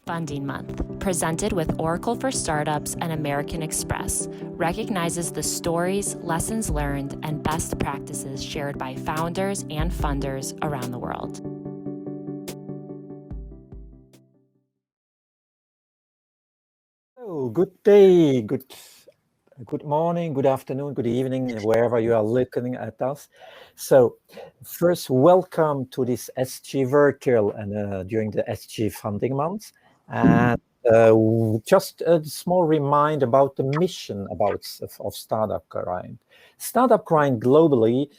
SGFunding Month, presented with Oracle for Startups and American Express, recognizes the stories, lessons learned, and best practices shared by founders and funders around the world. Oh, good day, good morning, good afternoon, good evening, wherever you are looking at us. So first, welcome to this SGvirtual and during the SGFunding month. And just a small reminder about the mission of Startup Grind. Startup Grind globally,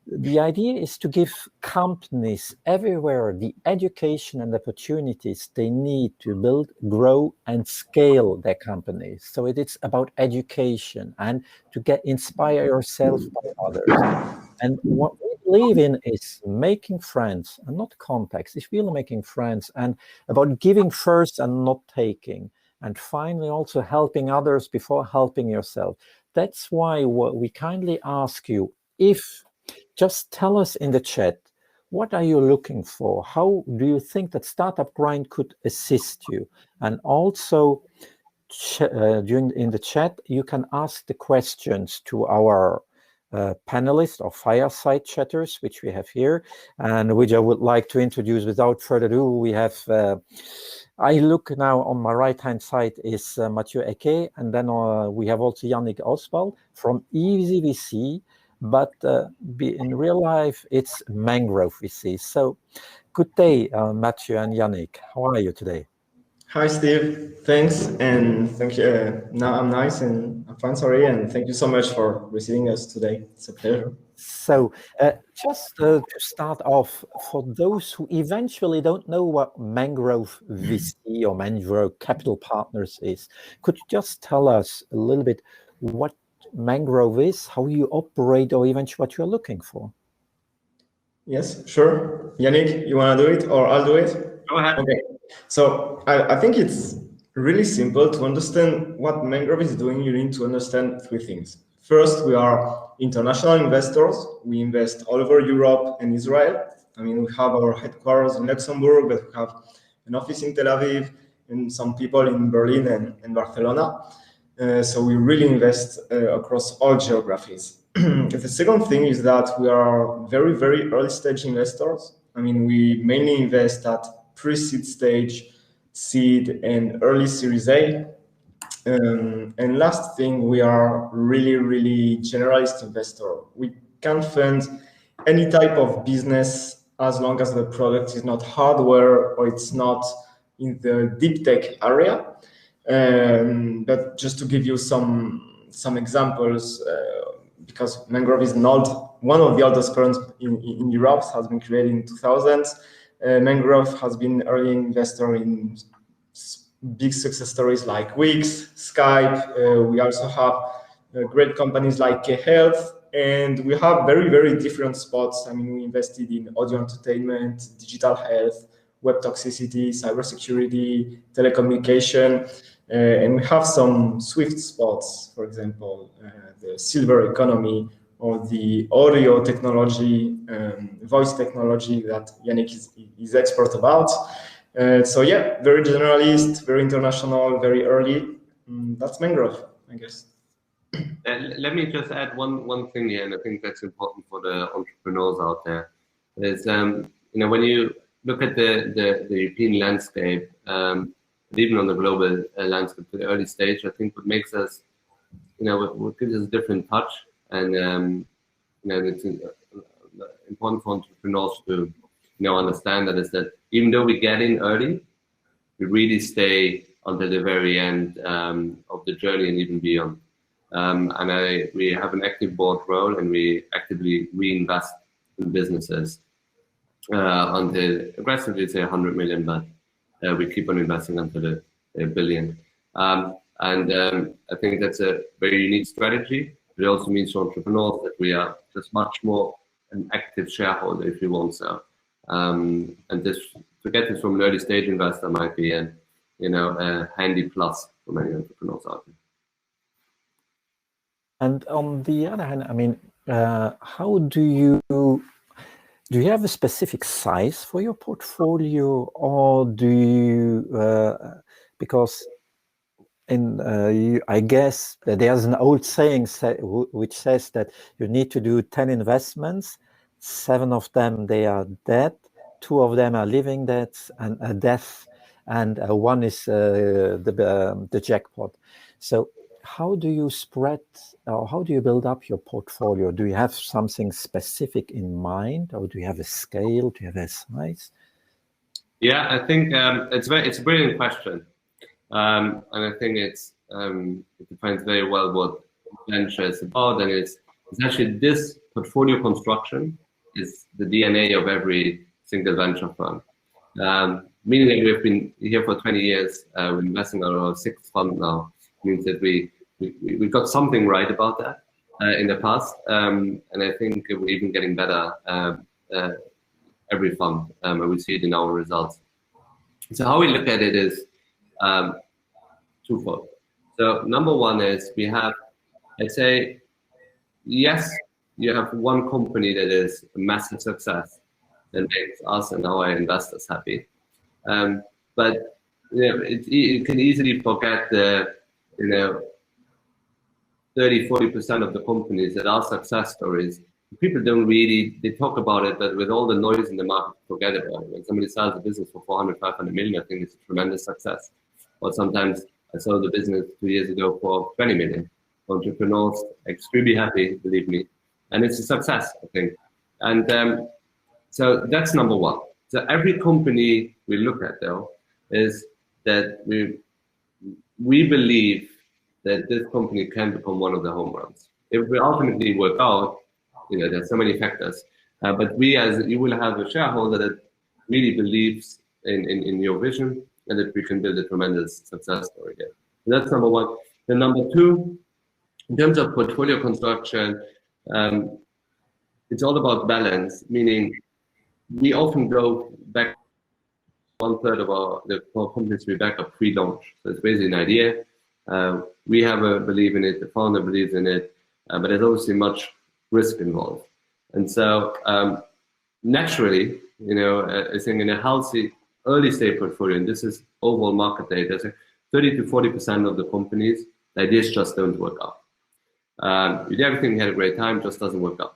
the idea is to give companies everywhere the education and opportunities they need to build, grow, and scale their companies. So it is about education and to inspire yourself by others. And what we believe in is making friends and not contacts. It's really making friends and about giving first and not taking. And finally, also helping others before helping yourself. That's why we kindly ask you, just tell us in the chat, what are you looking for? How do you think that Startup Grind could assist you? And also, in the chat, you can ask the questions to our panelists or fireside chatters, which we have here, and which I would like to introduce without further ado. We have, I look now on my right-hand side is Mathieu Eke, and then we have also Yannick Oswald from EasyVC. But in real life, it's Mangrove VC. So good day, Mathieu and Yannick. How are you today? Hi, Steve. Thanks, and thank you. Now I'm nice and I'm fine, sorry, and thank you so much for receiving us today. It's a pleasure. So just to start off, for those who eventually don't know what Mangrove VC or Mangrove Capital Partners is, could you just tell us a little bit what Mangrove is, how you operate, or even what you're looking for? Yes, sure. Yannick, you want to do it or I'll do it? Go ahead. Okay. So I think it's really simple to understand what Mangrove is doing. You need to understand three things. First, we are international investors. We invest all over Europe and Israel. I mean, we have our headquarters in Luxembourg, but we have an office in Tel Aviv and some people in Berlin and Barcelona. So we really invest across all geographies. The second thing is that we are very, very early stage investors. I mean, we mainly invest at pre-seed stage, seed, and early Series A. And last thing, we are really, really generalist investor. We can fund any type of business as long as the product is not hardware or it's not in the deep tech area. But just to give you some examples, because Mangrove is one of the oldest firms in Europe, has been created in 2000s. Mangrove has been an early investor in big success stories like Wix, Skype. We also have great companies like K-Health, and we have very, very different spots. I mean, we invested in audio entertainment, digital health, web toxicity, cybersecurity, telecommunication, and we have some swift spots, for example, the silver economy or the audio technology, voice technology that Yannick is expert about. So yeah, very generalist, very international, very early. That's Mangrove, I guess. Let me just add one thing here, and I think that's important for the entrepreneurs out there. Is when you look at the European landscape, even on the global landscape, the early stage, I think what makes us, what gives us a different touch, and it's important for entrepreneurs to understand that is that even though we get in early, we really stay until the very end of the journey and even beyond. We have an active board role, and we actively reinvest in businesses until aggressively say 100 million, but we keep on investing until a billion. I think that's a very unique strategy. It also means for entrepreneurs that we are just much more an active shareholder, if you want so. And this, to get this from an early stage investor might be a handy plus for many entrepreneurs out there. And on the other hand, I mean, how do you do you have a specific size for your portfolio, or do you, because I guess that there's an old saying which says that you need to do 10 investments, 7 of them they are dead, 2 of them are living deaths and a death, and 1 is the jackpot. So how do you spread, or how do you build up your portfolio? Do you have something specific in mind, or do you have a scale? Do you have a size? Yeah, I think it's a brilliant question. And I think it defines very well what venture is about, and it's actually this portfolio construction is the DNA of every single venture fund. Meaning that we've been here for 20 years, we're investing on our 6th fund now, means that we got something right about that in the past, and I think we're even getting better every fund, and we see it in our results. So how we look at it is twofold. So number one is we have, I'd say, yes, you have one company that is a massive success that makes us and our investors happy. But you can easily forget the 30-40% of the companies that are success stories. People don't really, they talk about it, but with all the noise in the market, forget about it. When somebody sells a business for 400, 500 million, I think it's a tremendous success. Or sometimes I sold the business 2 years ago for 20 million. Entrepreneurs extremely happy, believe me. And it's a success, I think. And so that's number one. So every company we look at, though, is that we believe that this company can become one of the home runs. If we ultimately work out, there's so many factors. But you will have a shareholder that really believes in your vision and that we can build a tremendous success story here. So that's number one. Then number two, in terms of portfolio construction, it's all about balance, meaning we often go back 1/3 of the companies we back up pre-launch. So it's basically an idea. We have a belief in it, the founder believes in it, but there's obviously much risk involved. And so naturally, I think in a healthy early stage portfolio, and this is overall market data, so 30 to 40% of the companies, the ideas just don't work out. You do everything, you had a great time, just doesn't work out.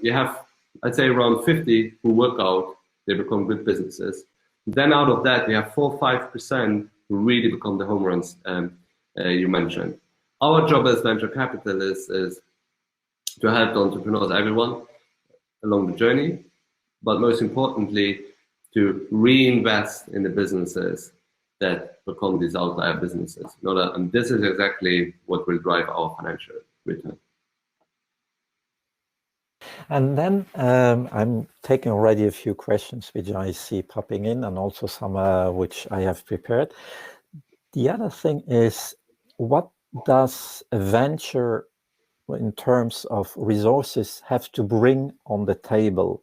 You have, I'd say, around 50 who work out, they become good businesses. Then out of that, you have 4 or 5% who really become the home runs you mentioned. Our job as venture capitalists is to help the entrepreneurs, everyone, along the journey, but most importantly, to reinvest in the businesses that become these outlier businesses. And this is exactly what will drive our financial return. And then I'm taking already a few questions which I see popping in, and also some which I have prepared. The other thing is, what does a venture in terms of resources have to bring on the table?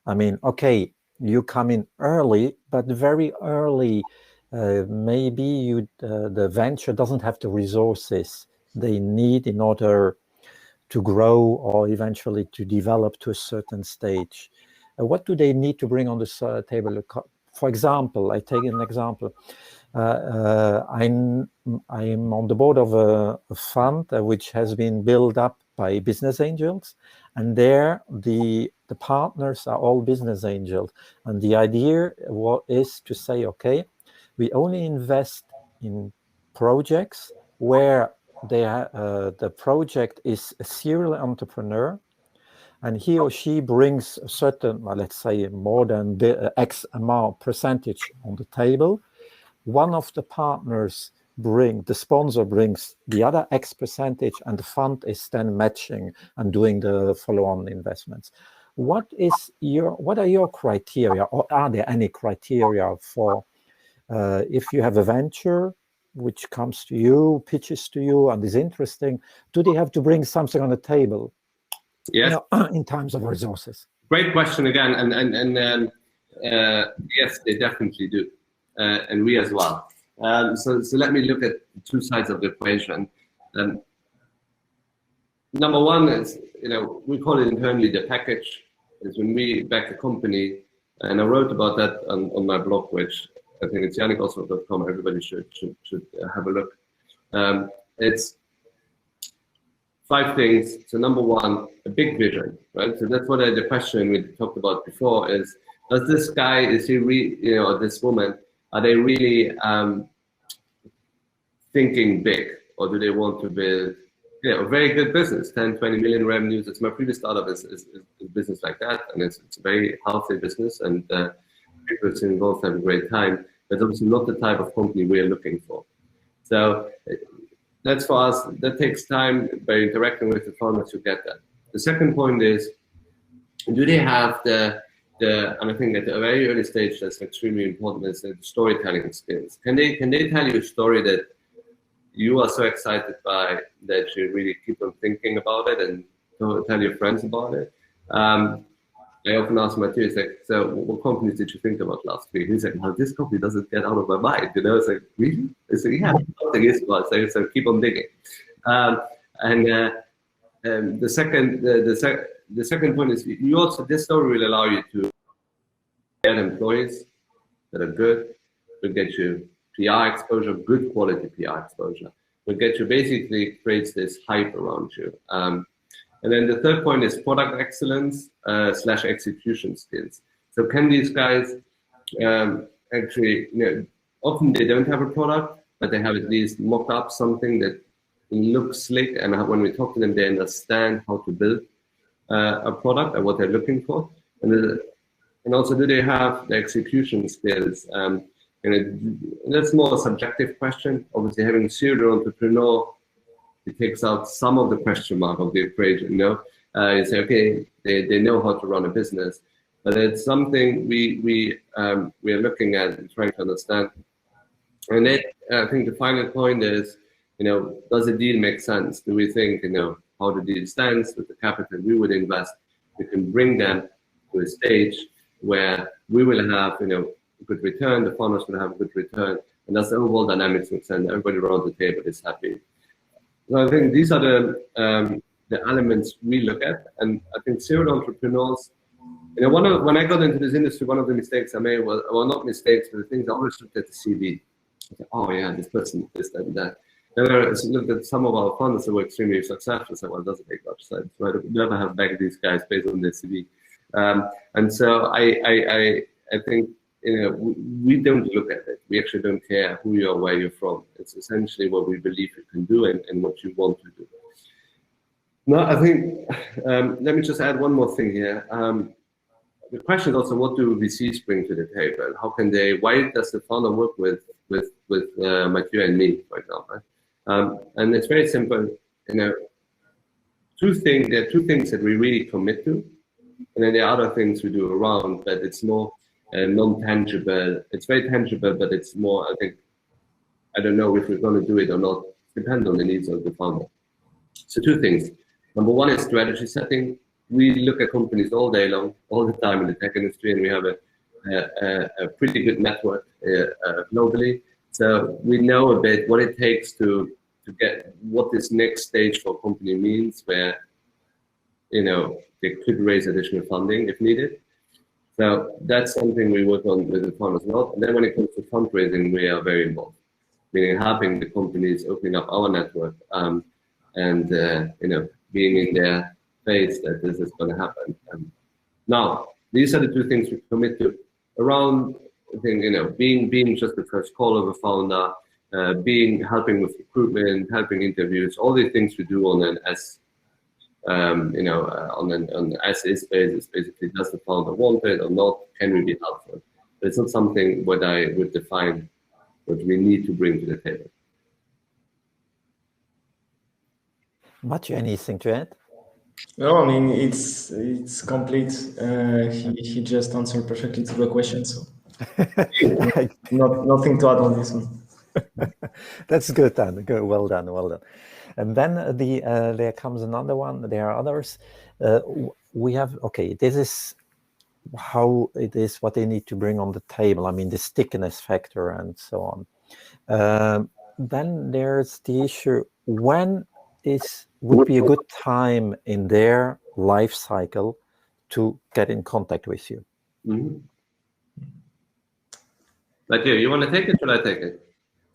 I mean, okay, you come in early, but very early, maybe the venture doesn't have the resources they need in order to grow or eventually to develop to a certain stage. What do they need to bring on the table? For example, I take an example. I'm on the board of a fund which has been built up by business angels, and there the partners are all business angels. And the idea is to say, okay, we only invest in projects where the project is a serial entrepreneur, and he or she brings a certain, let's say, more than X amount percentage on the table. One of the partners the sponsor brings the other X percentage, and the fund is then matching and doing the follow-on investments. What are your criteria, or are there any criteria for if you have a venture which comes to you, pitches to you, and is interesting, do they have to bring something on the table? Yes. In terms of resources. Great question again, and yes, they definitely do, and we as well. So let me look at two sides of the equation. Number one is, we call it internally the package. is when we back a company, and I wrote about that on my blog, which I think it's yannickoswald.com. Everybody should have a look. It's 5 things. So number 1, a big vision, right? So that's what the question we talked about before is, does this guy, is he this woman, are they really thinking big, or do they want to build a very good business, 10, 20 million revenues? It's my previous startup is a business like that, and it's a very healthy business, and people involved have a great time. That's obviously not the type of company we're looking for. So that's for us, that takes time by interacting with the founders to get that. The second point is, do they have and I think at a very early stage that's extremely important, is the storytelling skills. Can they tell you a story that you are so excited by that you really keep on thinking about it and tell your friends about it? I often ask Matthew, it's like, so what companies did you think about last week? He's like, well, this company doesn't get out of my mind. It's like, really? It's like, yeah, something is about. So keep on digging. The second point is, you also, this story will allow you to get employees that are good, will get you PR exposure, good quality PR exposure, will get you, basically creates this hype around you. And then the third point is product excellence / execution skills. So can these guys actually, often they don't have a product, but they have at least mocked up something that looks slick, and when we talk to them, they understand how to build a product and what they're looking for. And also, do they have the execution skills? That's more a subjective question. Obviously, having a serial entrepreneur, it takes out some of the question mark of the equation. You say, okay, they know how to run a business, but it's something we are looking at and trying to understand. And then I think the final point is, does the deal make sense? Do we think, how the deal stands with the capital we would invest? We can bring them to a stage where we will have, a good return, the founders will have a good return, and that's the overall dynamics make sense. Everybody around the table is happy. So I think these are the elements we look at, and I think serial entrepreneurs, when I got into this industry, one of the mistakes I made was, well, not mistakes, but the things I always looked at the CV. I said, oh yeah, this person, this, that, and that. Then I looked at some of our founders that were extremely successful. So, well, it doesn't make much sense. So I never have bagged these guys based on their CV. And so I think, we don't look at it. We actually don't care who you are, where you're from. It's essentially what we believe you can do and what you want to do. Now, I think, let me just add one more thing here. The question is also, what do VCs bring to the table? How can they, why does the founder work with Mathieu and me, for example? And it's very simple. There are two things that we really commit to, and then there are other things we do around, but it's more non-tangible. It's very tangible, but it's more, I think, I don't know if we're going to do it or not. It depends on the needs of the founder. So 2 things. Number 1 is strategy setting. We look at companies all day long, all the time in the tech industry, and we have a pretty good network globally. So we know a bit what it takes to get what this next stage for a company means, where they could raise additional funding if needed. So that's something we work on with the fund as well. And then when it comes to fundraising, we are very involved, meaning helping the companies, opening up our network, and being in their face that this is going to happen. Now, these are the 2 things we commit to around. I think being just the first call of a founder, helping with recruitment, helping interviews, all the things we do on an on an as-is basis. Basically, does the founder want it or not? Can we be helpful? But it's not something what I would define what we need to bring to the table. Matthew, anything to add? No, I mean it's complete. He just answered perfectly to the question, so nothing to add on this one. That's good, Dan. Good, well done, well done. And then there comes another one. There are others. We have, okay, this is how it is, what they need to bring on the table. I mean, the stickiness factor and so on. Then there's the issue, when would be a good time in their life cycle to get in contact with you. Mm-hmm. But you want to take it, or I take it?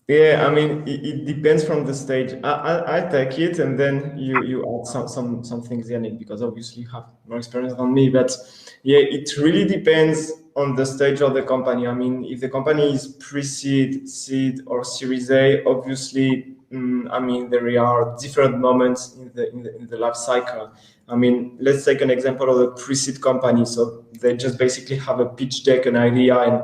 Yeah, I mean, it depends from the stage. I take it, and then you add some things in it, because obviously you have more experience than me. But yeah, it really depends on the stage of the company. I mean, if the company is pre-seed, seed, or Series A, obviously, I mean, there are different moments in the life cycle. I mean, let's take an example of a pre-seed company. So they just basically have a pitch deck, an idea, and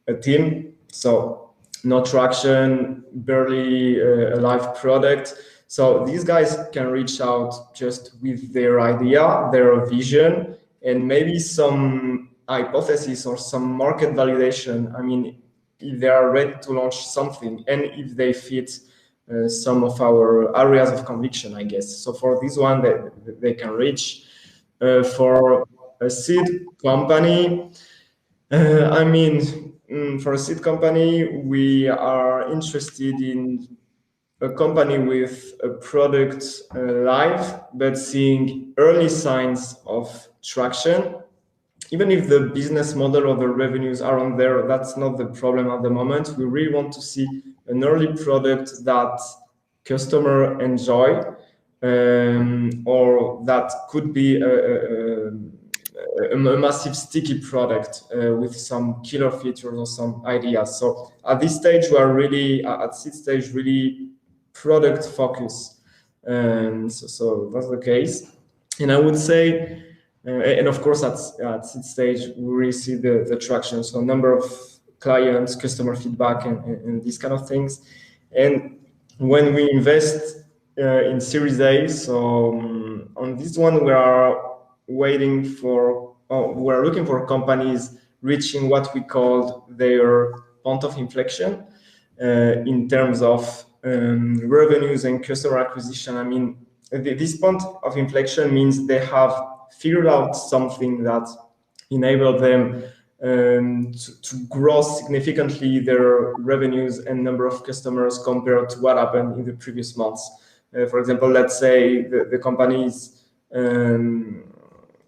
a team. So no traction, barely a live product. So these guys can reach out just with their idea, their vision, and maybe some hypothesis or some market validation. I mean, if they are ready to launch something, and if they fit some of our areas of conviction, I guess. So for this one, they can reach. For a seed company, I mean, for a seed company, we are interested in a company with a product live, but seeing early signs of traction. Even if the business model or the revenues aren't there, that's not the problem at the moment. We really want to see an early product that customer enjoy, or that could be a massive sticky product with some killer features or some ideas. So at this stage, we are really at seed stage, really product focused. So that's the case. And I would say, and of course at seed stage, we really see the traction. So number of clients, customer feedback, and these kind of things. And when we invest in Series A, so on this one, we are waiting for, we're looking for companies reaching what we call their point of inflection in terms of revenues and customer acquisition. I mean, this point of inflection means they have figured out something that enabled them to grow significantly their revenues and number of customers compared to what happened in the previous months. For example, let's say the company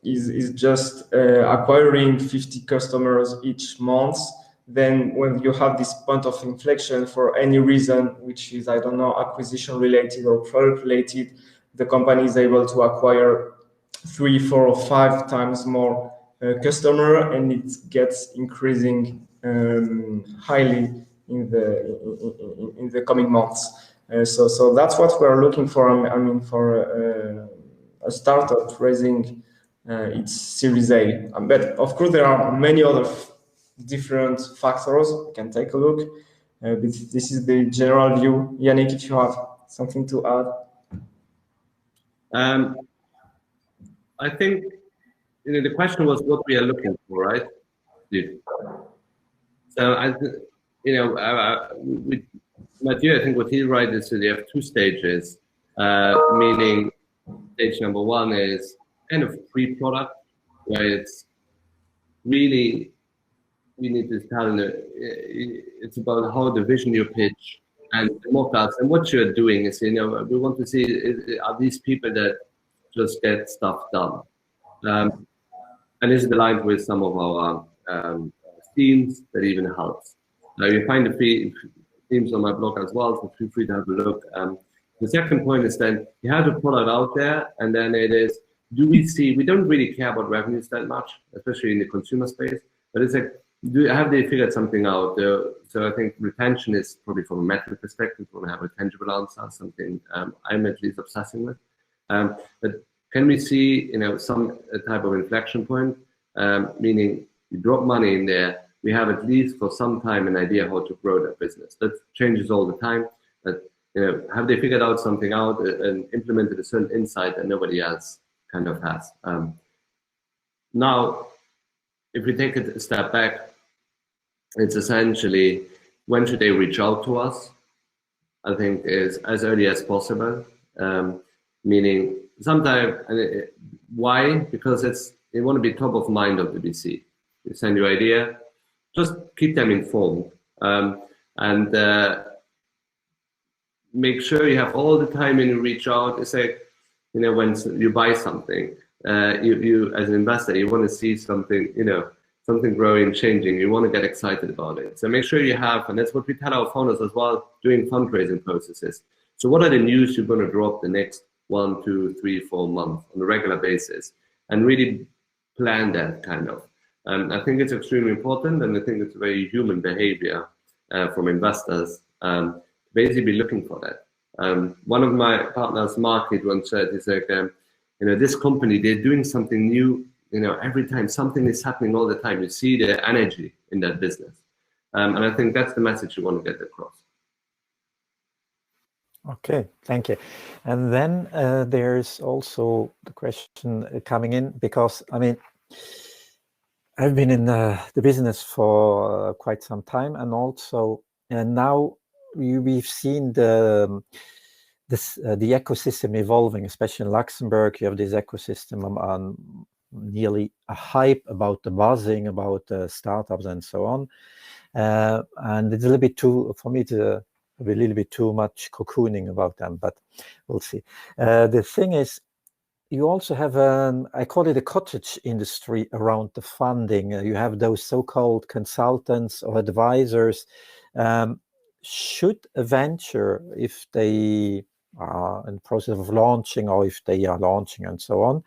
is just acquiring 50 customers each month. Then when you have this point of inflection for any reason, which is, I don't know, acquisition related or product related, the company is able to acquire 3, 4, or 5 times more customer, and it gets increasing highly in the coming months. So that's what we're looking for. I mean, for a startup raising its Series A. But of course, there are many other different factors. We can take a look. But this is the general view. Yannick, if you have something to add. I think the question was what we are looking for, right? So with Mathieu, I think what he writes is that you have 2 stages, meaning stage number 1 is kind of pre-product, where it's really, we need to tell it's about how the vision you pitch and the mock-ups, and what you're doing is, we want to see, are these people that just get stuff done? And this is aligned with some of our themes that even helps. Now you find the themes on my blog as well, so feel free to have a look. The second point is then you have the product out there, and then it is, we don't really care about revenues that much, especially in the consumer space, but it's like, have they figured something out? So I think retention is probably from a metric perspective, we want to have a tangible answer, something I'm at least obsessing with. But can we see, some type of inflection point, meaning you drop money in there, we have at least for some time an idea how to grow that business. That changes all the time, but have they figured out something out and implemented a certain insight that nobody else kind of has? Now, if we take a step back, it's essentially, when should they reach out to us? I think is as early as possible, meaning sometimes, why? Because they want to be top of mind of the VC. You send your idea, just keep them informed, and make sure you have all the time when you reach out. It's like, when you buy something, you as an investor, you want to see something, something growing, changing. You want to get excited about it. So make sure you have, and that's what we tell our founders as well, doing fundraising processes. So what are the news you're going to drop the next 1, 2, 3, 4 months on a regular basis, and really plan that kind of. I think it's extremely important, and I think it's very human behavior from investors to basically be looking for that. One of my partners, Mark, once said, he's like, this company, they're doing something new, every time something is happening all the time. You see the energy in that business. And I think that's the message you want to get across. Okay, thank you. And then there's also the question coming in, because, I mean, I've been in the business for quite some time, and also now we've seen the ecosystem evolving, especially in Luxembourg. You have this ecosystem on nearly a hype about the buzzing, about startups and so on. And it's a little bit too, for me, it's a little bit too much cocooning about them, but we'll see. The thing is, you also have, I call it a cottage industry around the funding. You have those so-called consultants or advisors. Should a venture, if they are in the process of launching, or if they are launching and so on,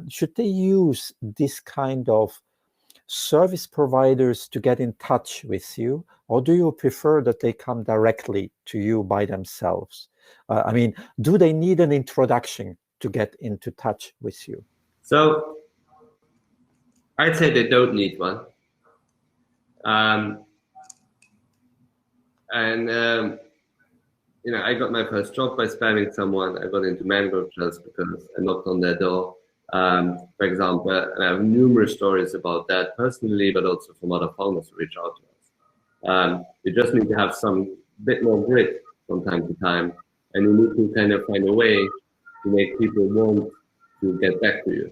should they use this kind of service providers to get in touch with you, or do you prefer that they come directly to you by themselves? I mean, do they need an introduction to get into touch with you? So I'd say they don't need one. I got my first job by spamming someone. I got into mangrove just because I knocked on their door, for example. And I have numerous stories about that personally, but also from other founders who reach out to us. You just need to have some bit more grit from time to time, and you need to kind of find a way to make people want to get back to you,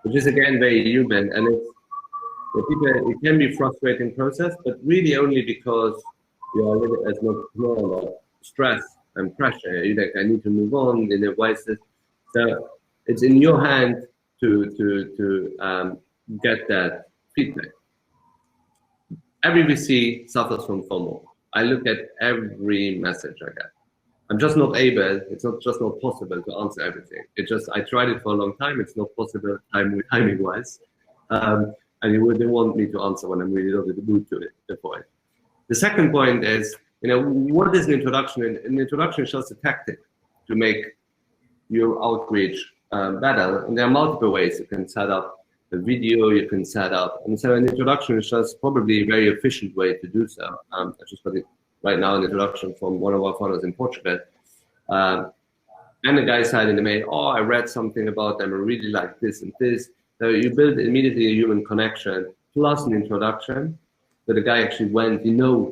which is again very human. And it can be a frustrating process, but really only because you are a little as much more about stress and pressure. You're like, I need to move on. Why is this? So it's in your hand to get that feedback. Every VC suffers from FOMO. I look at every message I get. I'm just not able, it's not just not possible to answer everything. I tried it for a long time. It's not possible timing-wise. And you wouldn't want me to answer when I'm really not in the mood to it. The second point is, what is an introduction? An introduction is just a tactic to make your outreach better. And there are multiple ways. You can set up a video, you can set up, and so an introduction is just probably a very efficient way to do so. I just got it right now, an introduction from one of our founders in Portugal. And the guy said in the mail, oh, I read something about them, I really like this and this. So you build immediately a human connection plus an introduction. So the guy actually went,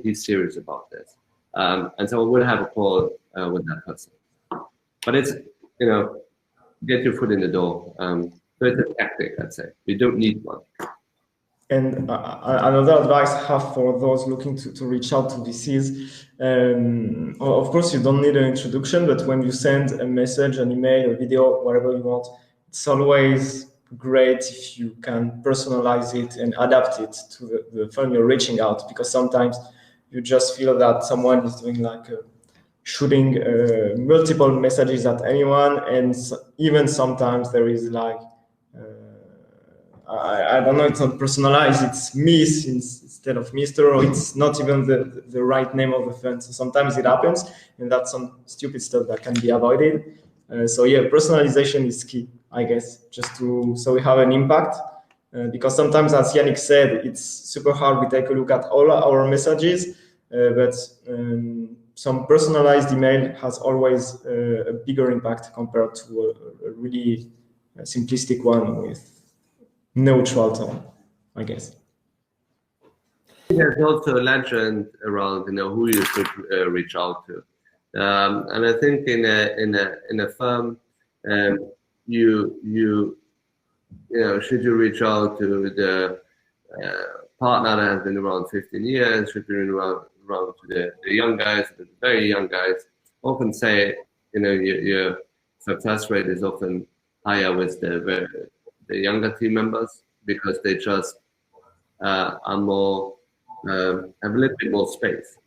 he's serious about this. And so we'll have a call with that person. But it's, get your foot in the door. So it's a tactic, I'd say. You don't need one. And another advice I have for those looking to reach out to VCs, of course, you don't need an introduction, but when you send a message, an email, a video, whatever you want, it's always great if you can personalize it and adapt it to the firm you're reaching out, because sometimes you just feel that someone is doing shooting multiple messages at anyone, and even sometimes there is I don't know, it's not personalized, it's Miss instead of Mr., or it's not even the right name of the fund. So sometimes it happens, and that's some stupid stuff that can be avoided. So yeah, personalization is key, I guess, just so we have an impact. Because sometimes, as Yannick said, it's super hard. We take a look at all our messages, but some personalized email has always a bigger impact compared to a really simplistic one with neutral tone, I guess. There's also a legend around, who you should reach out to, and I think in a firm, should you reach out to the partner that has been around 15 years? Should you reach around to the young guys, the very young guys? Often say, your success rate is often higher with the younger team members because they just are more have a little bit more space.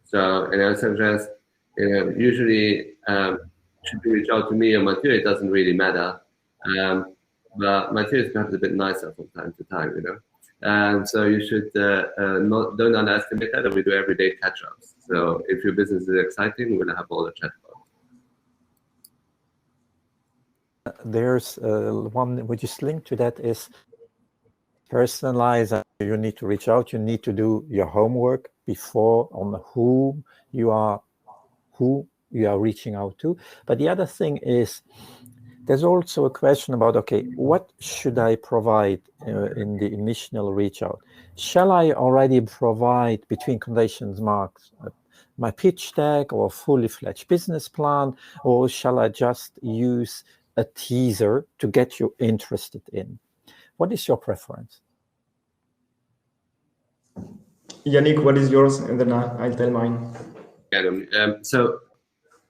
So, and I suggest, usually should you reach out to me or Mathieu, it doesn't really matter. But Mathieu is perhaps a bit nicer from time to time, so you should don't underestimate that. We do everyday catch-ups. So if your business is exciting, we're gonna have all the chat about it. There's one which is linked to that is personalize. You need to reach out. You need to do your homework before on who you are reaching out to. But the other thing is, there's also a question about, okay, what should I provide in the initial reach out? Shall I already provide, between quotation marks, my pitch deck or fully fledged business plan, or shall I just use a teaser to get you interested in? What is your preference? Yannick, what is yours? And then I'll tell mine. So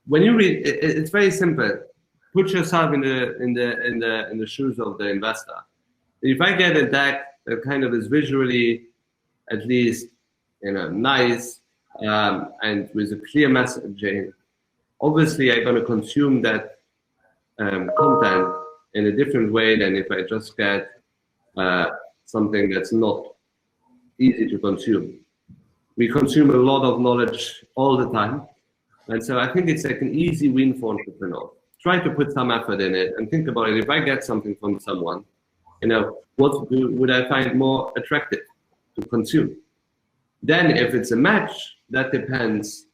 when you read, it's very simple. Put yourself in the shoes of the investor. If I get a deck that kind of is visually, at least, nice, and with a clear messaging, obviously I'm going to consume that content in a different way than if I just get something that's not easy to consume. We consume a lot of knowledge all the time, and so I think it's like an easy win for entrepreneurs. Try to put some effort in it and think about it. If I get something from someone, what would I find more attractive to consume? Then if it's a match, that depends.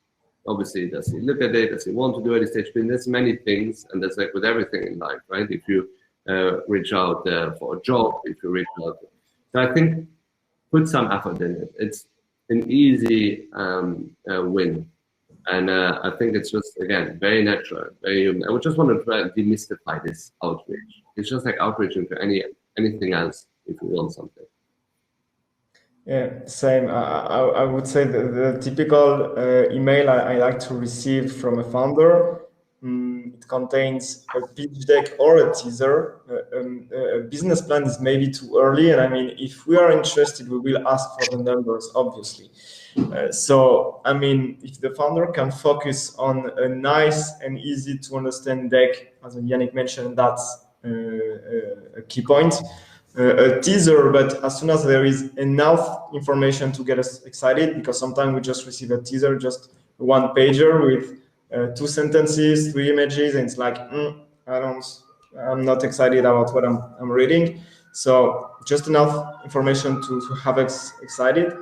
Obviously, does he look at it? Does he want to do early stage business? There's many things, and that's like with everything in life, right? If you reach out for a job, if you reach out. So I think put some effort in it. It's an easy win. And I think it's just, again, very natural, very human. I would just want to try and demystify this outreach. It's just like outreach into anything else if you want something. Yeah, same. I would say the typical email I like to receive from a founder, it contains a pitch deck or a teaser. A business plan is maybe too early. And I mean, if we are interested, we will ask for the numbers, obviously. So, I mean, if the founder can focus on a nice and easy to understand deck, as Yannick mentioned, that's a key point. A teaser, but as soon as there is enough information to get us excited, because sometimes we just receive a teaser, just one pager with 2 sentences, 3 images, and it's like, I'm not excited about what I'm reading. So just enough information to have us excited,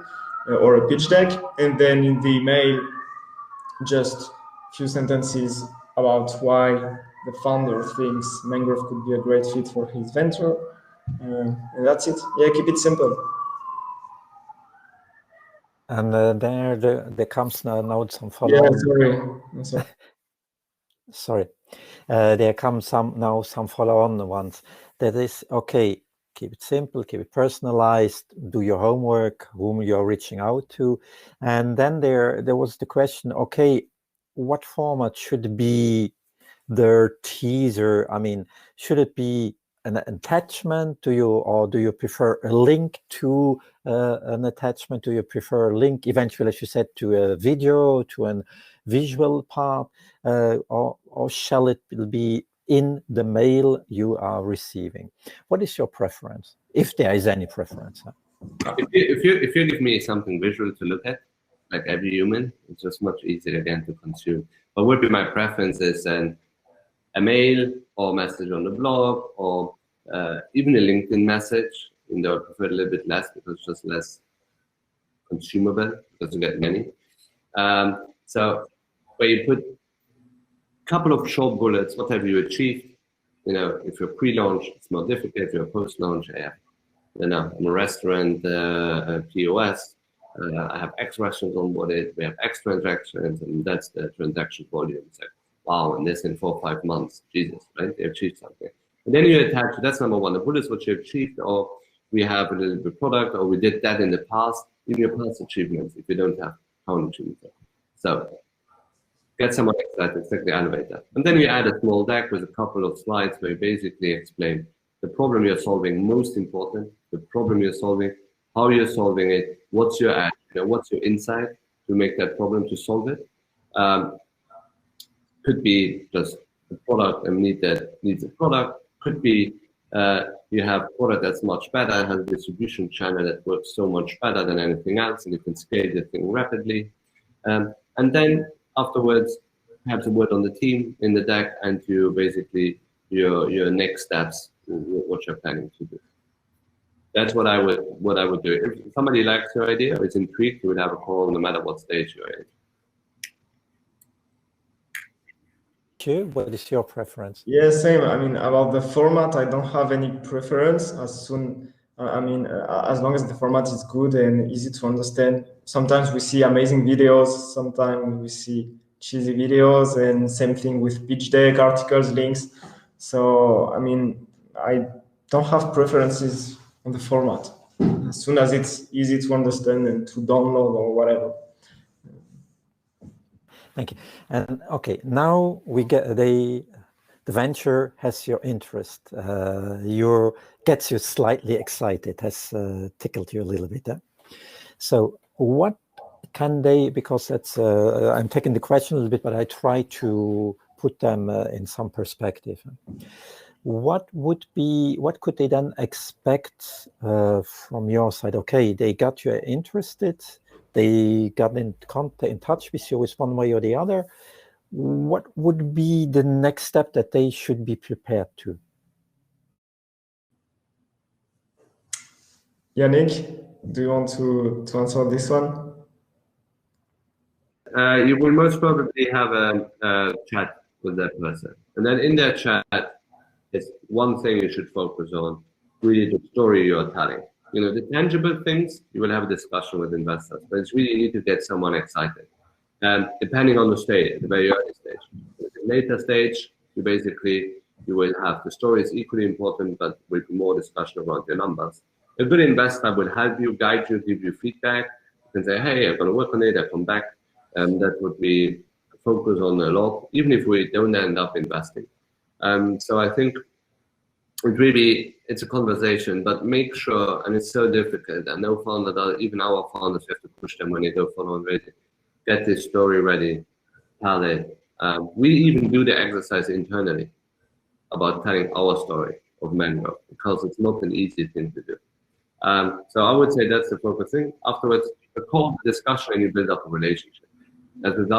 or a pitch deck, and then in the email, just a few sentences about why the founder thinks Mangrove could be a great fit for his venture. And that's it. Yeah, keep it simple. And there comes now some follow-on. Yeah, sorry. Sorry. There comes some follow-on ones. That is, okay, keep it simple, keep it personalized, do your homework, whom you're reaching out to. And then there was the question, okay, what format should be their teaser? I mean, should it be an attachment to you, or do you prefer a link to an attachment? Do you prefer a link eventually, as you said, to a video, to a visual part, or shall it be in the mail you are receiving? What is your preference, if there is any preference? If you give me something visual to look at, like every human, it's just much easier again to consume. But would be my preference is a mail or message on the blog, or even a LinkedIn message. I prefer a little bit less because it's just less consumable because you get many. So where you put a couple of short bullets, what have you achieved? If you're pre-launch, it's more difficult. If you're post-launch, I'm a restaurant POS. I have X restaurants onboarded. We have X transactions, and that's the transaction volume. It's like, wow, and this in 4 or 5 months, Jesus, right? They achieved something. And then you attach, that's number one, the bullets what you achieved, or we have a little bit product, or we did that in the past, in your past achievements, if you don't have current achievements. So get someone excited, it's like the elevator. And then you add a small deck with a couple of slides where you basically explain the problem you're solving, most important, the problem you're solving, how you're solving it, what's your action, what's your insight to make that problem, to solve it. Could be just a product, a need that needs a product. Could be you have a product that's much better, has a distribution channel that works so much better than anything else, and you can scale the thing rapidly. And then afterwards, perhaps a word on the team in the deck, and you basically your next steps, what you're planning to do. That's what I would do. If somebody likes your idea or is intrigued, you would have a call no matter what stage you're in. What is your preference? Yeah, same. I mean, about the format, I don't have any preference. As long as the format is good and easy to understand. Sometimes we see amazing videos, sometimes we see cheesy videos, and same thing with pitch deck, articles, links. So, I mean, I don't have preferences on the format. As soon as it's easy to understand and to download or whatever. Thank you. And okay, now we get the venture has your interest. Gets you slightly excited, has tickled you a little bit. So what can they? Because that's I'm taking the question a little bit, but I try to put them in some perspective. What could they then expect from your side? Okay, they got you interested. They got in touch with you with one way or the other. What would be the next step that they should be prepared to? Yannick, do you want to answer this one? You will most probably have a chat with that person. And then in that chat, it's one thing you should focus on, really the story you're telling. The tangible things, you will have a discussion with investors, but it's really you need to get someone excited. And depending on the stage, the very early stage. At the later stage, you will have the story is equally important, but with more discussion around your numbers. A good investor will help you, guide you, give you feedback. You can say, hey, I'm going to work on it, I'll come back. And that would be focus on a lot, even if we don't end up investing. So I think it's a conversation, but make sure, and it's so difficult, and no founder, even our founders, we have to push them when they go for fundraising. Get this story ready, tell it. We even do the exercise internally about telling our story of Mangrove, because it's not an easy thing to do. So I would say that's the focus thing. Afterwards, a call, discussion, and you build up a relationship. As with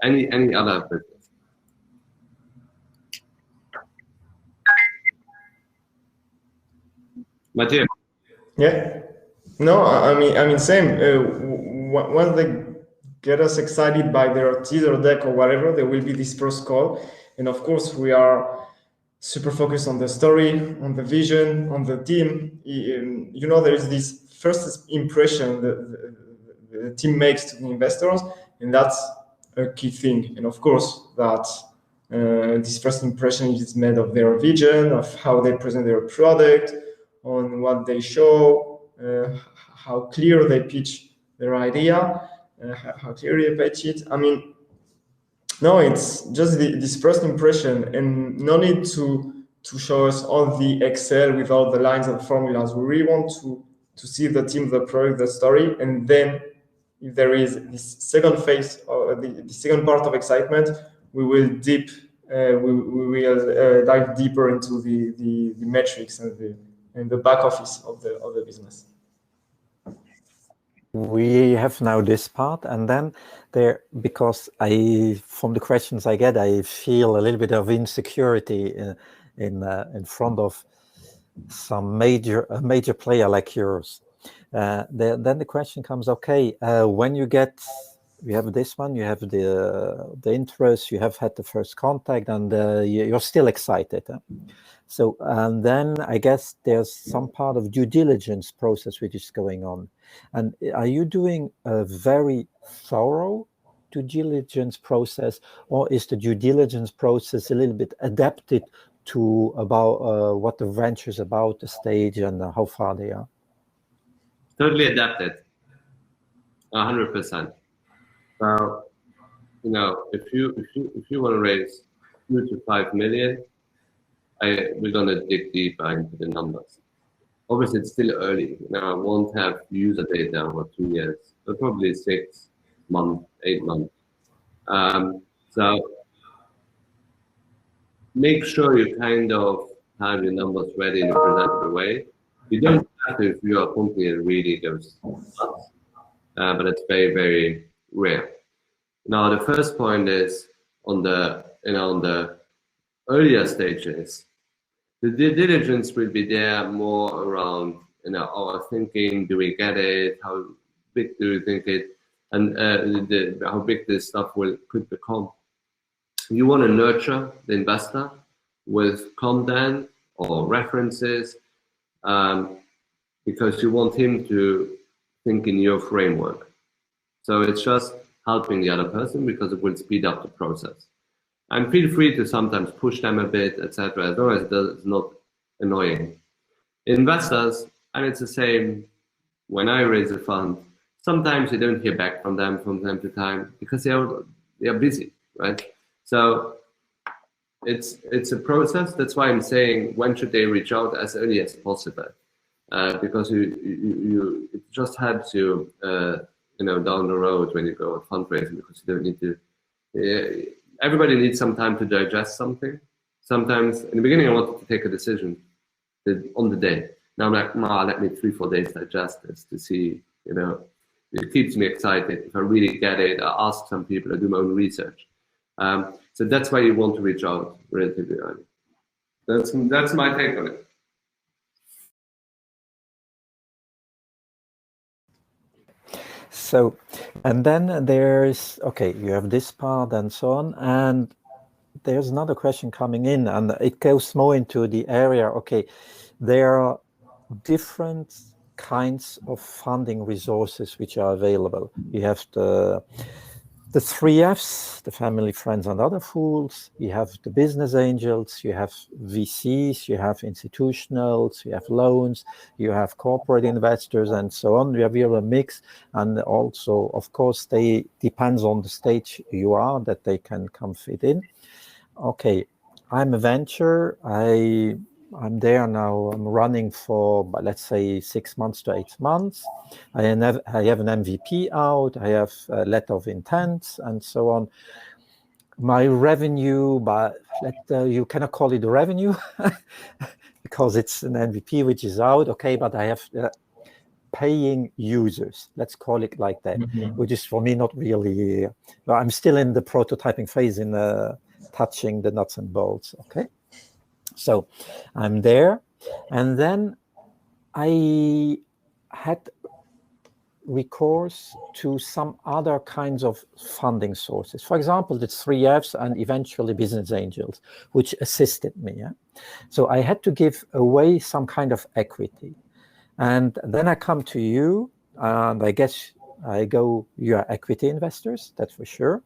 any other business. Mathieu. Yeah. No, I mean, same. Once they get us excited by their teaser deck or whatever, there will be this first call, and of course we are super focused on the story, on the vision, on the team. There is this first impression that the team makes to the investors, and that's a key thing. And of course, that this first impression is made of their vision, of how they present their product, on what they show, how clear they pitch their idea, how clearly they pitch it. I mean, no, it's just this first impression, and no need to show us all the Excel with all the lines and formulas. We really want to see the team, the product, the story, and then if there is this second phase or the second part of excitement, we will dive deeper into the metrics and the back office of the business. We have now this part, and then because from the questions I get, I feel a little bit of insecurity in front of some major player like yours. Then the question comes, okay, when you have this one, you have the interest, you have had the first contact, and you're still excited. So, and then I guess there's some part of due diligence process which is going on. And are you doing a very thorough due diligence process, or is the due diligence process a little bit adapted to about what the venture is about, the stage, and how far they are? Totally adapted, 100%. So if you want to raise 2 to 5 million, we're gonna dig deeper into the numbers. Obviously, it's still early. I won't have user data over 2 years, but probably 6 months, 8 months. So make sure you kind of have your numbers ready in a presentable way. You don't have to if you are a company that really goes nuts, but it's very, very rare. Now, the first point is on the earlier stages, the due diligence will be there more around our thinking. Do we get it? How big do we think it? And how big this stuff could become. You want to nurture the investor with content or references because you want him to think in your framework. So it's just helping the other person because it will speed up the process. And feel free to sometimes push them a bit, etc., as long as it's not annoying. Investors, and it's the same when I raise a fund, sometimes you don't hear back from them from time to time because they are busy, right? So it's a process. That's why I'm saying when should they reach out as early as possible, because you it just helps you down the road when you go fundraising, because you don't need to. Everybody needs some time to digest something. Sometimes in the beginning I wanted to take a decision on the day. Now I'm like, let me 3-4 days digest this to see. It keeps me excited. If I really get it, I ask some people. I do my own research. So that's why you want to reach out relatively early. That's my take on it. So, and then there's, okay, you have this part and so on, and there's another question coming in, and it goes more into the area, okay, there are different kinds of funding resources which are available. You have the 3 Fs, the family, friends, and other fools. You have the business angels, you have VCs, you have institutionals, you have loans, you have corporate investors, and so on. We have a mix, and also, of course, they depends on the stage you are that they can come fit in. Okay, I'm a venture. I'm there now. I'm running for, let's say, 6 months to 8 months. I have an MVP out. I have a letter of intent and so on. My revenue, but you cannot call it revenue because it's an MVP which is out. Okay, but I have paying users. Let's call it like that, which is for me not really. I'm still in the prototyping phase in touching the nuts and bolts. Okay. So I'm there, and then I had recourse to some other kinds of funding sources. For example, the 3 Fs and eventually business angels, which assisted me. Yeah? So I had to give away some kind of equity. And then I come to you, and I guess you are equity investors, that's for sure.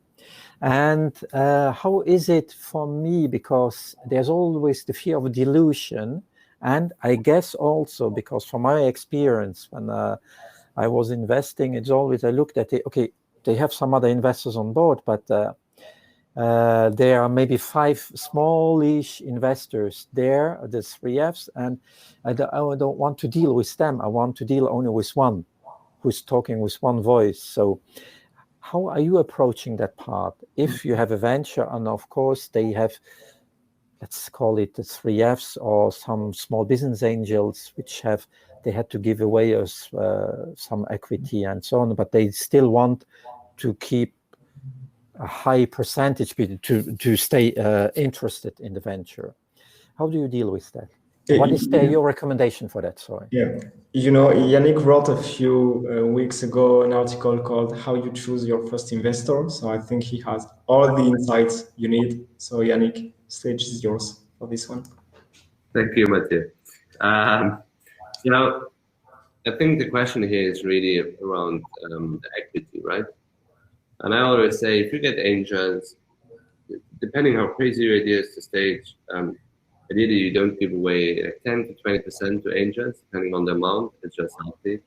And how is it for me? Because there's always the fear of dilution. And I guess also because from my experience, when I was investing, it's always, I looked at it, okay, they have some other investors on board, but there are maybe 5 smallish investors there, the 3 Fs, and I don't want to deal with them. I want to deal only with one who's talking with one voice. So how are you approaching that part? If you have a venture, and of course they have, let's call it the 3 Fs or some small business angels, which they had to give away us some equity and so on, but they still want to keep a high percentage to stay interested in the venture. How do you deal with that? What is your recommendation for that? Sorry. Yeah, Yannick wrote a few weeks ago an article called "How You Choose Your First Investor." So I think he has all the insights you need. So Yannick, stage is yours for this one. Thank you, Mathieu. I think the question here is really around the equity, right? And I always say, if you get angels, depending how crazy your idea is to stage, ideally you don't give away like 10 to 20% to angels, depending on the amount. It's just healthy,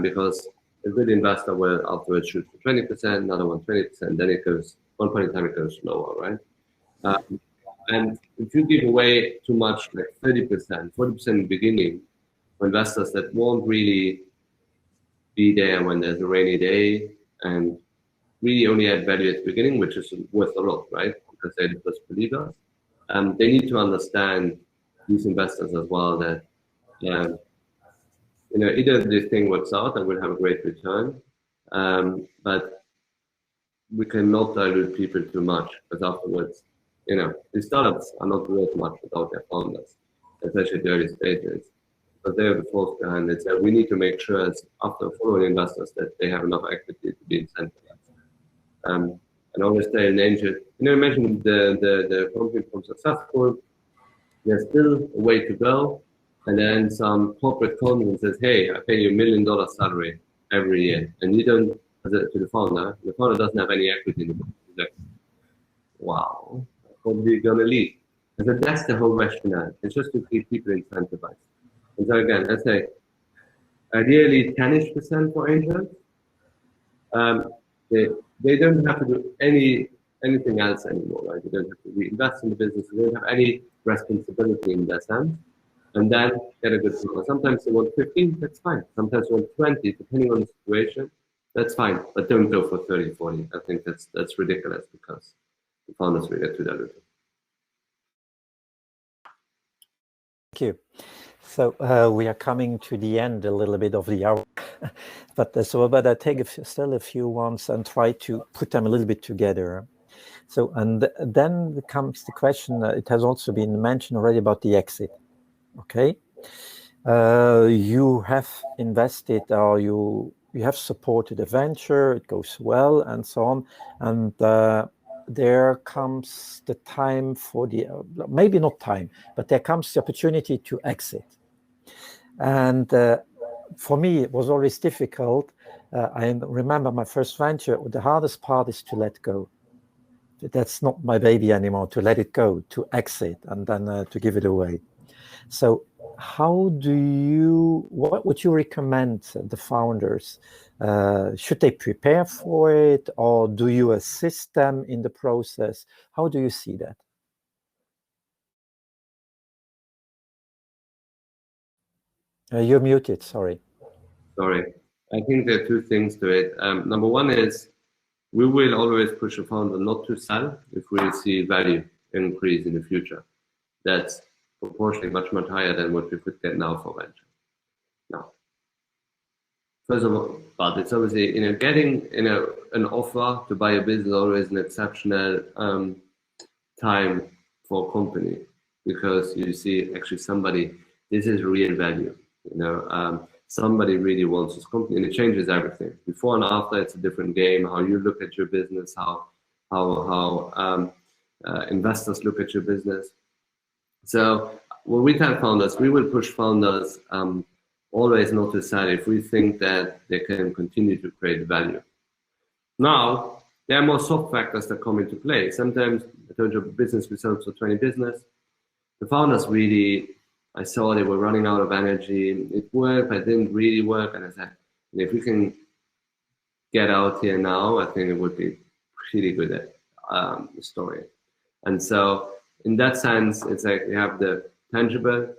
because a good investor will afterwards shoot for 20%, another one 20%, then it goes, one point in time it goes lower, right? And if you give away too much, like 30%, 40% in the beginning, for investors that won't really be there when there's a rainy day and really only add value at the beginning, which is worth a lot, right? Because they're the first believers. They need to understand, these investors as well, that either this thing works out and we'll have a great return, but we cannot dilute people too much, because afterwards, the startups are not worth much without their founders, especially the early stages. But they're the force behind it. So we need to make sure, as after following investors, that they have enough equity to be incentivized. And always stay in angel. You mentioned the company from successful. There's still a way to go. And then some corporate company says, hey, I pay you $1 million salary every year. And you don't, to the founder doesn't have any equity in the company. He's like, wow, I'm probably going to leave. And so that's the whole rationale. It's just to keep people incentivized. And so again, let's say ideally 10-ish% for angels. They don't have to do anything else anymore, right? They don't have to reinvest in the business. They don't have any responsibility in that sense. And then get a good score. Sometimes they want 15, that's fine. Sometimes they want 20, depending on the situation, that's fine. But don't go for 30, 40. I think that's ridiculous, because the founders will get too diluted. Thank you. So we are coming to the end a little bit of the hour, but I take still a few ones and try to put them a little bit together. So, and then comes the question, it has also been mentioned already about the exit. Okay, you have invested, or you have supported a venture, it goes well, and so on, and there comes the time for the, maybe not time, but there comes the opportunity to exit. And for me, it was always difficult. I remember my first venture, the hardest part is to let go. That's not my baby anymore, to let it go, to exit, and then to give it away. So what would you recommend the founders? Should they prepare for it, or do you assist them in the process? How do you see that? You're muted, sorry. Sorry. I think there are two things to it. Number one is, we will always push a founder not to sell if we see value increase in the future. That's proportionally much, much higher than what we could get now for venture. Now, first of all, but it's obviously, getting an offer to buy a business is always an exceptional time for a company, because you see actually this is real value. Somebody really wants this company, and it changes everything. Before and after, it's a different game. How you look at your business, how investors look at your business. So when we tell founders, we will push founders always not to sell if we think that they can continue to create value. Now, there are more soft factors that come into play. Sometimes, I told you, business we sold for 20 business. The founders really, I saw they were running out of energy. It worked, but it didn't really work. And I said, if we can get out here now, I think it would be pretty good story. And so, in that sense, it's like you have the tangible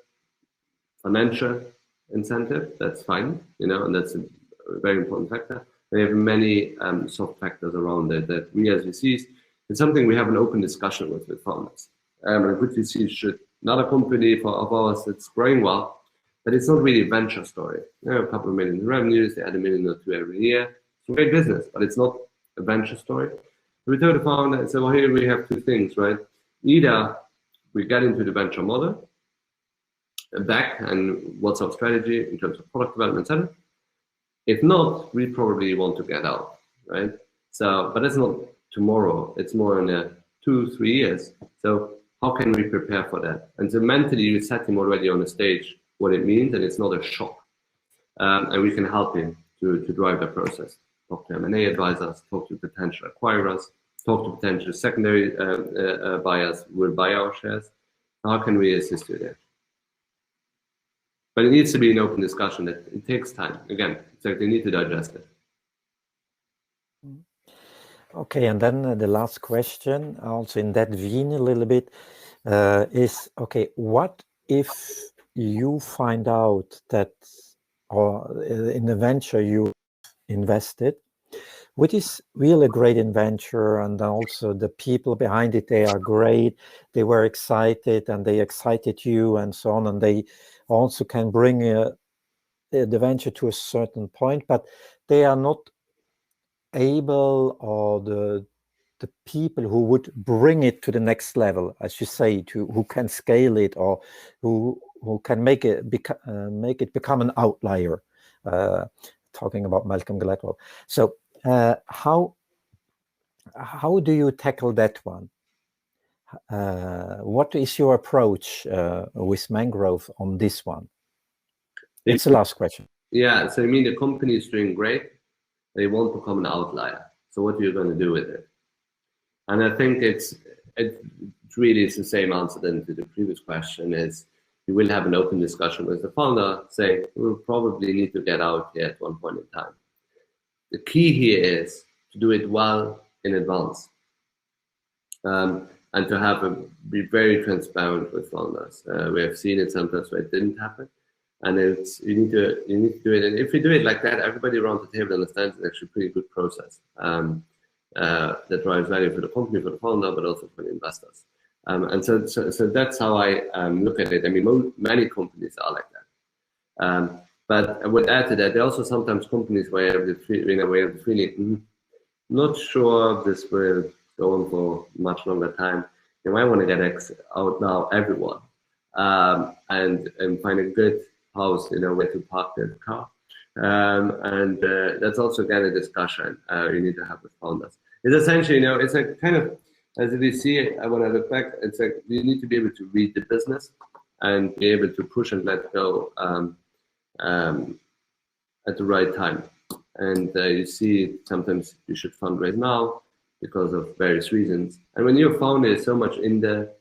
financial incentive. That's fine, and that's a very important factor. We have many soft factors around it that we as VCs, it's something we have an open discussion with founders. A good VC should, not a company of ours that's growing well, but it's not really a venture story. A couple of million in revenues, they add $1 million or $2 million every year. It's a great business, but it's not a venture story. So we told the founder and said, well, here we have two things, right? Either we get into the venture model back, and what's our strategy in terms of product development, etc. If not, we probably want to get out, right? So, but it's not tomorrow. It's more in 2-3 years. So how can we prepare for that? And so mentally, you set him already on the stage what it means, and it's not a shock. And we can help him to drive the process. Talk to M&A advisors, talk to potential acquirers, talk to potential secondary buyers who will buy our shares. How can we assist you there? But it needs to be an open discussion. That it takes time. Again, it's like they need to digest it. Okay, and then the last question, also in that vein a little bit, is, okay, what if you find out that, or in the venture you invested, which is really a great venture, and also the people behind it, they are great, they were excited, and they excited you, and so on, and they also can bring the venture to a certain point, but they are not able, or the people who would bring it to the next level, as you say, who can scale it, or who can make it become an outlier. Talking about Malcolm Gladwell. So how do you tackle that one? What is your approach with mangrove on this one? It's the last question. Yeah, so I mean, the company is doing great. They won't become an outlier. So what are you going to do with it? And I think it really is the same answer than to the previous question. Is you will have an open discussion with the founder, saying we'll probably need to get out here at one point in time. The key here is to do it well in advance, and to be very transparent with founders. We have seen it sometimes where it didn't happen. And you need to do it, and if you do it like that, everybody around the table understands it's actually a pretty good process that drives value for the company, for the founder, but also for the investors. And so that's how I look at it. I mean, many companies are like that. But I would add to that, there are also sometimes companies where you have the feeling, not sure this will go on for much longer time. You might want to get out now, everyone, and find a good house, where to park the car. And that's also again a discussion you need to have with founders. It's essentially, it's a kind of, as we see when I look back, it's like you need to be able to read the business and be able to push and let go at the right time. And you see sometimes you should fundraise now because of various reasons. And when your founder is so much in the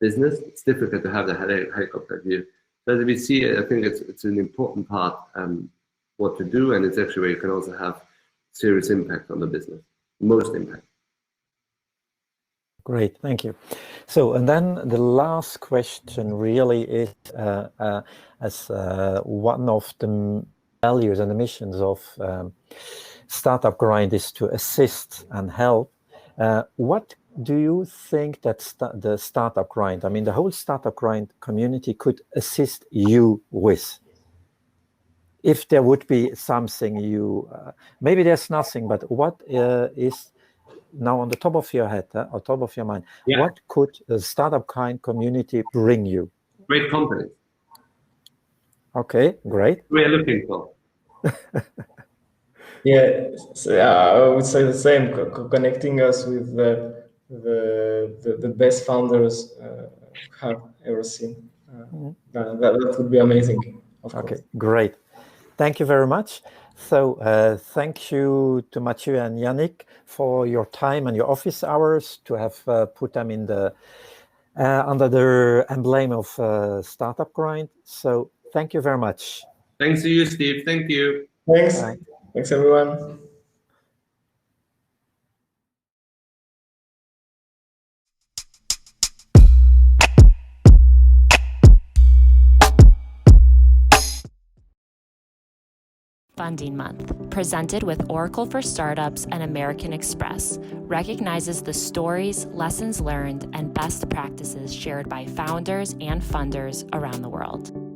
business, it's difficult to have the helicopter view. So as we see, I think it's an important part what to do, and it's actually where you can also have serious impact on the business, most impact. Great, thank you. So, and then the last question really is, as one of the values and the missions of Startup Grind is to assist and help. What do you think that the Startup Grind, I mean, the whole Startup Grind community could assist you with? If there would be something maybe there's nothing, but what is now on the top of your head, or top of your mind, what could the Startup Grind community bring you? Great companies. Okay, great. We are looking for. I would say the same, connecting us with the best founders have ever seen. That would be amazing, of course. Okay, great. Thank you very much. So thank you to Mathieu and Yannick for your time and your office hours to have put them in the under the emblem of Startup Grind. So thank you very much. Thanks to you, Steve. Thank you. Thanks. Bye. Thanks, everyone. Funding Month, presented with Oracle for Startups and American Express, recognizes the stories, lessons learned, and best practices shared by founders and funders around the world.